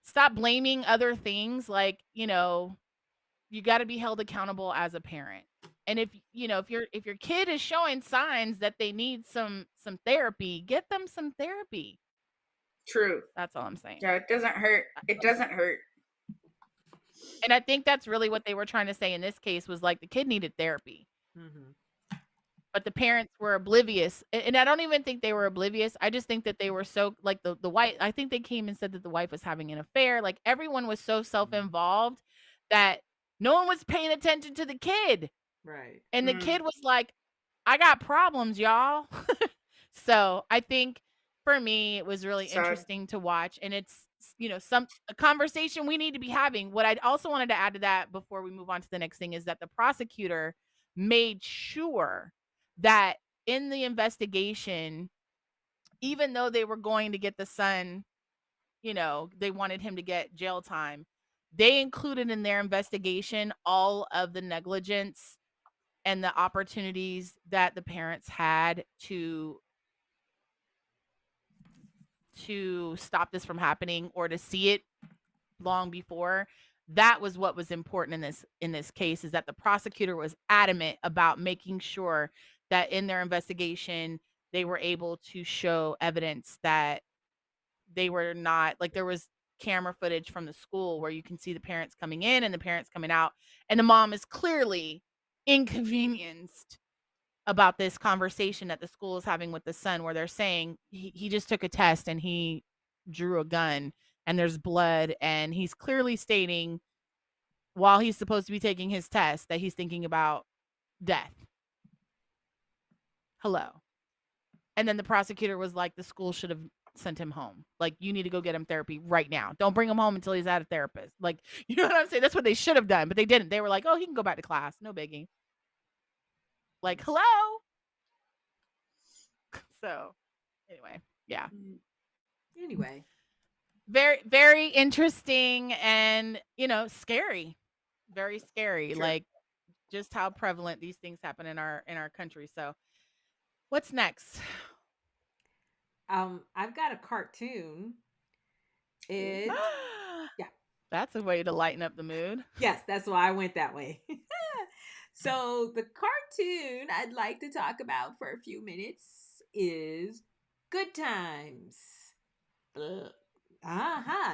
stop blaming other things. You got to be held accountable as a parent. And if your kid is showing signs that they need some therapy, get them some therapy. True. That's all I'm saying. Yeah, it doesn't hurt. It doesn't hurt. And I think that's really what they were trying to say in this case was the kid needed therapy. But the parents were oblivious. And I don't even think they were oblivious. I just think that they were so the wife. I think they came and said that the wife was having an affair. Everyone was so self-involved that no one was paying attention to the kid. Right. And the kid was like, I got problems, y'all. So I think for me, it was really interesting to watch. And it's, a conversation we need to be having. What I also wanted to add to that before we move on to the next thing is that the prosecutor made sure that in the investigation, even though they were going to get the son, they wanted him to get jail time, they included in their investigation all of the negligence and the opportunities that the parents had to stop this from happening or to see it long before. That was what was important in this case, is that the prosecutor was adamant about making sure that in their investigation they were able to show evidence that they were not there was camera footage from the school where you can see the parents coming in and the parents coming out, and the mom is clearly inconvenienced about this conversation that the school is having with the son, where they're saying he just took a test and he drew a gun and there's blood, and he's clearly stating while he's supposed to be taking his test that he's thinking about death. Hello. And then the prosecutor was like, the school should have sent him home. You need to go get him therapy right now. Don't bring him home until he's at a therapist. You know what I'm saying? That's what they should have done, but they didn't. They were like, oh, he can go back to class. No biggie. Hello. So anyway, yeah. Anyway. Very, very interesting and, scary. Very scary. Sure. Just how prevalent these things happen in our country. So what's next? I've got a cartoon. Yeah. That's a way to lighten up the mood. Yes, that's why I went that way. So the cartoon I'd like to talk about for a few minutes is Good Times.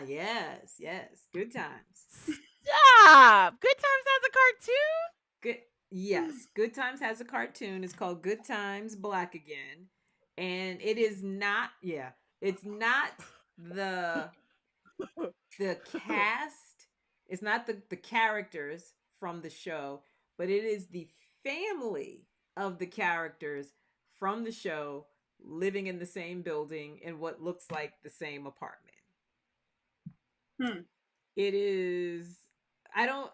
Yes, Good Times. Stop! Good Times has a cartoon? Yes, Good Times has a cartoon. It's called Good Times Black Again. And it is not, it's not the cast, it's not the characters from the show, but it is the family of the characters from the show living in the same building in what looks like the same apartment. It is, I don't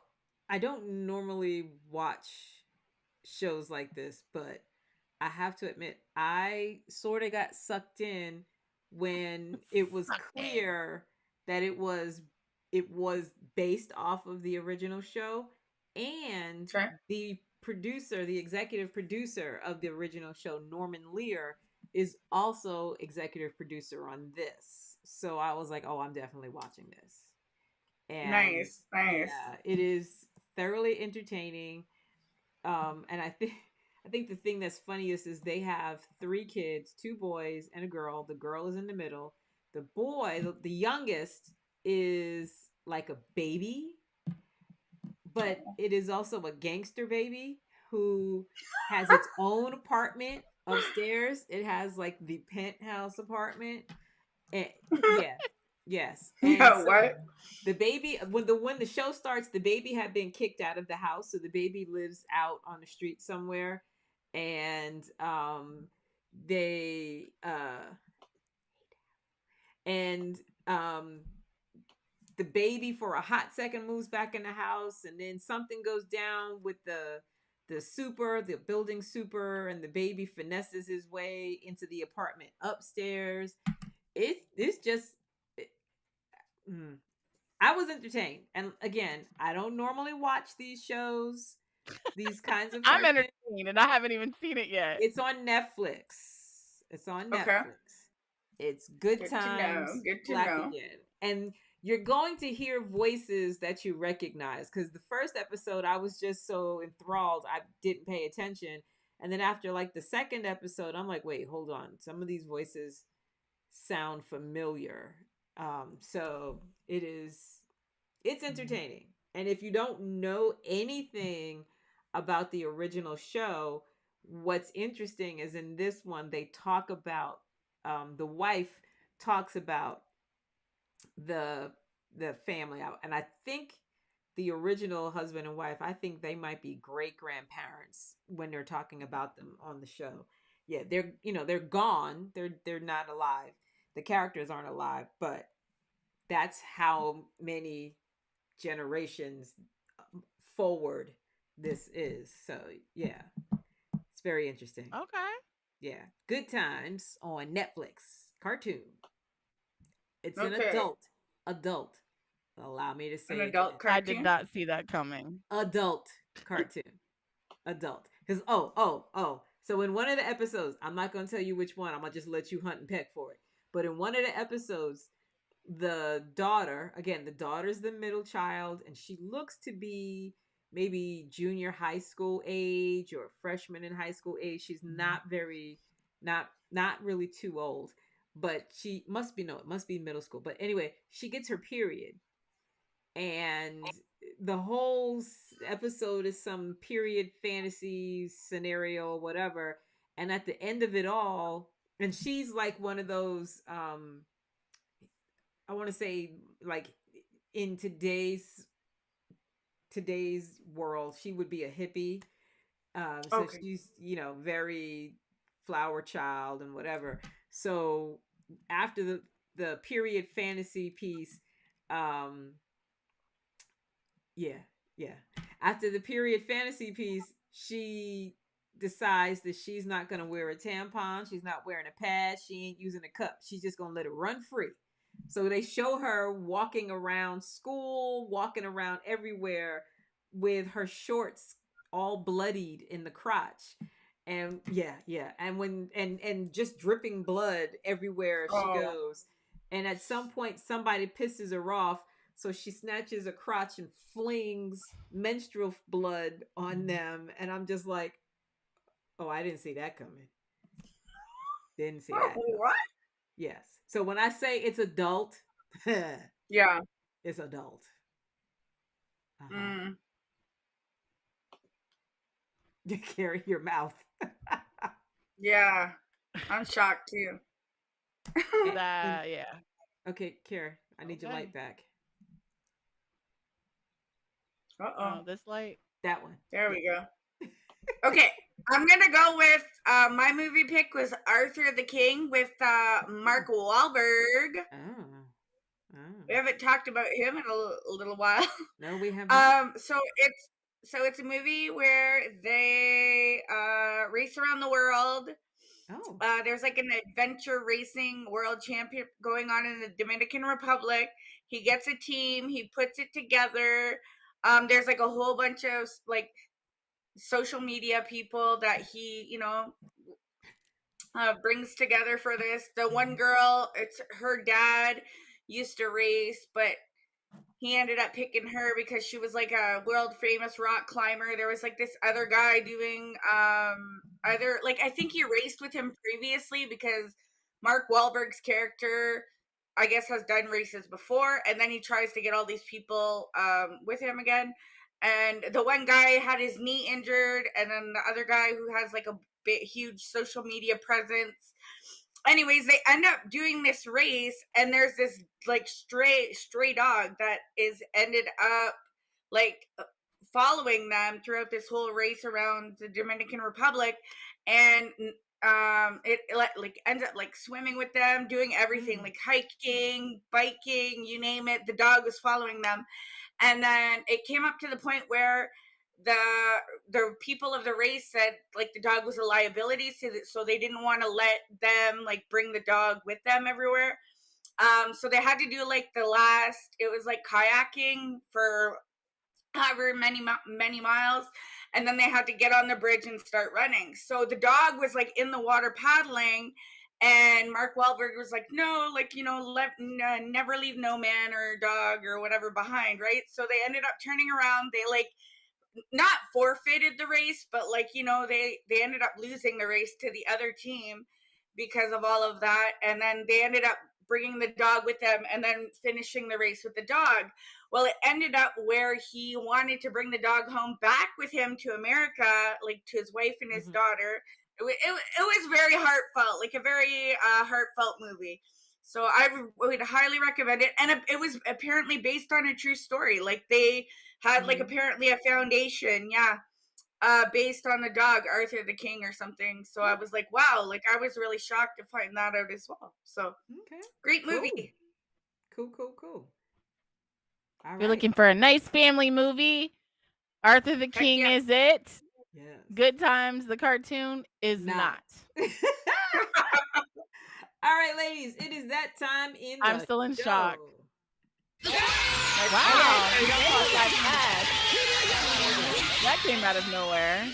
normally watch shows like this, but I have to admit, I sort of got sucked in when it was clear that it was based off of the original show, and the executive producer of the original show, Norman Lear, is also executive producer on this. So I was like, oh, I'm definitely watching this. And nice. Yeah, it is thoroughly entertaining. And I think the thing that's funniest is they have 3 kids, 2 boys and a girl. The girl is in the middle. The boy, the youngest, is like a baby, but it is also a gangster baby who has its own apartment upstairs. It has like the penthouse apartment. And yeah, yes. And no, what? The baby, when the show starts, the baby had been kicked out of the house, so the baby lives out on the street somewhere, and they and the baby for a hot second moves back in the house, and then something goes down with the building super, and the baby finesses his way into the apartment upstairs. It's just I was entertained. And again, I don't normally watch these shows, these kinds of I'm entertained and I haven't even seen it yet. It's on Netflix. It's on Netflix. Okay. It's Good Times, Good to Black know. Again. And you're going to hear voices that you recognize, because the first episode I was just so enthralled I didn't pay attention. And then after like the second episode, I'm like, wait, hold on. Some of these voices sound familiar. So it's entertaining. And if you don't know anything about the original show, what's interesting is in this one, they talk about, the wife talks about the family out. And I think the original husband and wife, I think they might be great grandparents when they're talking about them on the show. Yeah, they're gone. They're not alive. The characters aren't alive, but that's how many generations forward this is. So yeah, it's very interesting. Okay. Yeah, Good Times on Netflix cartoon. It's an adult. Allow me to say an adult cartoon. I did not see that coming. Adult cartoon. Adult. Because so in one of the episodes, I'm not going to tell you which one, I'm going to just let you hunt and peck for it. But in one of the episodes, the daughter's the middle child, and she looks to be maybe junior high school age or freshman in high school age. She's not really too old, but she must be middle school. But anyway, she gets her period, and the whole episode is some period fantasy scenario, whatever. And at the end of it all, and she's like one of those, I want to say, like, in today's world, she would be a hippie. So she's, very flower child and whatever. So after the period fantasy piece, after the period fantasy piece, she decides that she's not going to wear a tampon. She's not wearing a pad. She ain't using a cup. She's just going to let it run free. So they show her walking around school, walking around everywhere with her shorts all bloodied in the crotch. And and just dripping blood everywhere she goes. And at some point, somebody pisses her off. So she snatches a crotch and flings menstrual blood on them. And I'm just like, oh, I didn't see that coming. Didn't see that coming. What? Yes. So when I say it's adult, yeah, it's adult. You carry your mouth. Yeah, I'm shocked too. Yeah. Okay, Kari, I need your light back. This light. That one. There we go. Okay, I'm gonna go with my movie pick was Arthur the King with Mark Wahlberg. We haven't talked about him in a little while. No, we haven't. So it's a movie where they race around the world. There's like an adventure racing world champion going on in the Dominican Republic. He gets a team. He puts it together. There's like a whole bunch of like social media people that he, brings together for this. The one girl, it's her dad used to race, but he ended up picking her because she was like a world famous rock climber. There was like this other guy doing I think he raced with him previously because Mark Wahlberg's character, I guess, has done races before, and then he tries to get all these people with him again. and the one guy had his knee injured, and then the other guy who has like a huge social media presence. Anyways, they end up doing this race, and there's this like stray dog that is ended up like following them throughout this whole race around the Dominican Republic, and it like ends up like swimming with them, doing everything, like hiking, biking, you name it. The dog was following them, and then it came up to the point where the people of the race said like the dog was a liability, so they didn't want to let them like bring the dog with them everywhere. So they had to do like it was like kayaking for however many miles, and then they had to get on the bridge and start running. So the dog was like in the water paddling, and Mark Wahlberg was like, no, like, you know, never leave no man or dog or whatever behind, right? So they ended up turning around. They like not forfeited the race, but like, you know, they ended up losing the race to the other team because of all of that. And then they ended up bringing the dog with them and then finishing the race with the dog. Well, it ended up where he wanted to bring the dog home back with him to America, like to his wife and his daughter. It was very heartfelt, like a very heartfelt movie. So I would highly recommend it. And it was apparently based on a true story. Like they had like apparently a foundation, based on the dog, Arthur the King or something. So I was like, wow, like I was really shocked to find that out as well. So great movie. Cool. If you're looking for a nice family movie, Arthur the King is it. Yes. Good Times, the cartoon, is not. All right, ladies, it is that time in the I'm still in show. shock. Wow, that came out of nowhere.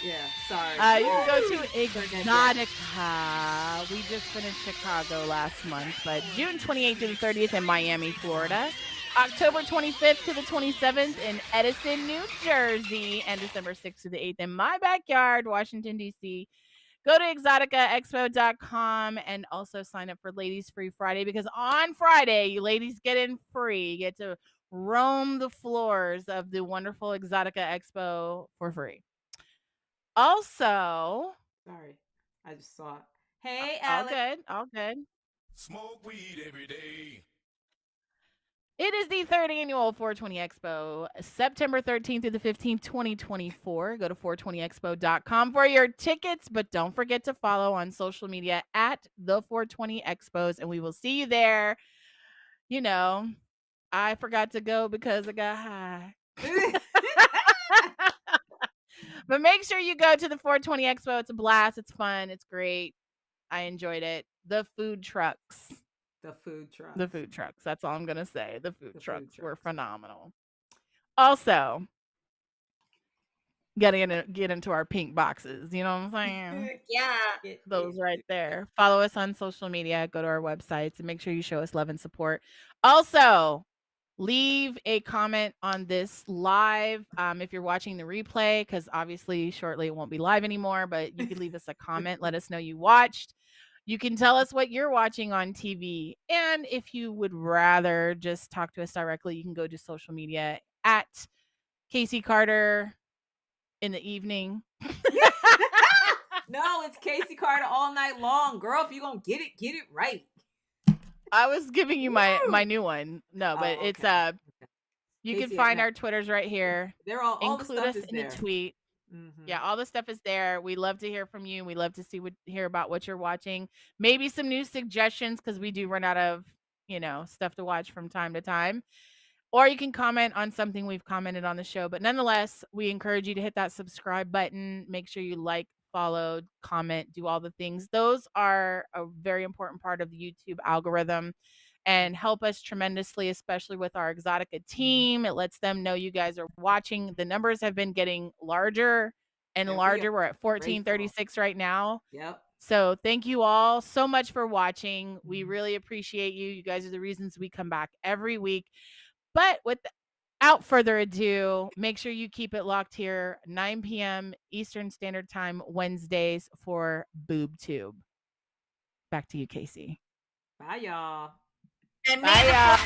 Yeah, sorry. You can go to EXXXOTICA. We just finished Chicago last month, but June 28th to the 30th in Miami, Florida. October 25th to the 27th in Edison, New Jersey, and December 6th to the 8th in my backyard, Washington, D.C. Go to EXXXOTICA.com and also sign up for Ladies Free Friday, because on Friday, you ladies get in free. You get to roam the floors of the wonderful Exotica Expo for free. Also, sorry, I just saw it. Hey, Alex. All good. Smoke weed every day. It is the third annual 420 Expo, September 13th through the 15th, 2024. Go to 420expo.com for your tickets, but don't forget to follow on social media at the 420 Expos, and we will see you there. You know, I forgot to go because I got high. But make sure you go to the 420 Expo. It's a blast. It's fun. It's great. I enjoyed it. The food trucks. That's all I'm going to say. The food trucks were phenomenal. Also, gotta get into our pink boxes. You know what I'm saying? Those right there. Follow us on social media. Go to our websites and make sure you show us love and support. Also, leave a comment on this live if you're watching the replay, because obviously shortly it won't be live anymore, but you can leave us a comment. Let us know you watched. You can tell us what you're watching on TV. And if you would rather just talk to us directly, you can go to social media at Casey Carter in the evening. No, it's Casey Carter all night long. Girl, if you're going to get it right. I was giving you my new one. No, but it's you can find our Twitters right here. They're all include the us in the tweet. Yeah, all the stuff is there. We love to hear from you. We love to hear about what you're watching. Maybe some new suggestions, because we do run out of, stuff to watch from time to time. Or you can comment on something we've commented on the show. But nonetheless, we encourage you to hit that subscribe button. Make sure you like, follow, comment, do all the things. Those are a very important part of the YouTube algorithm and help us tremendously, especially with our Exotica team. It lets them know you guys are watching. The numbers have been getting larger and larger. We're at 1436 right now. Yep. So thank you all so much for watching. We really appreciate you. You guys are the reasons we come back every week. But without further ado, make sure you keep it locked here, 9 p.m. Eastern Standard Time, Wednesdays for Boob Tube. Back to you, Casey. Bye, y'all. Bye, y'all.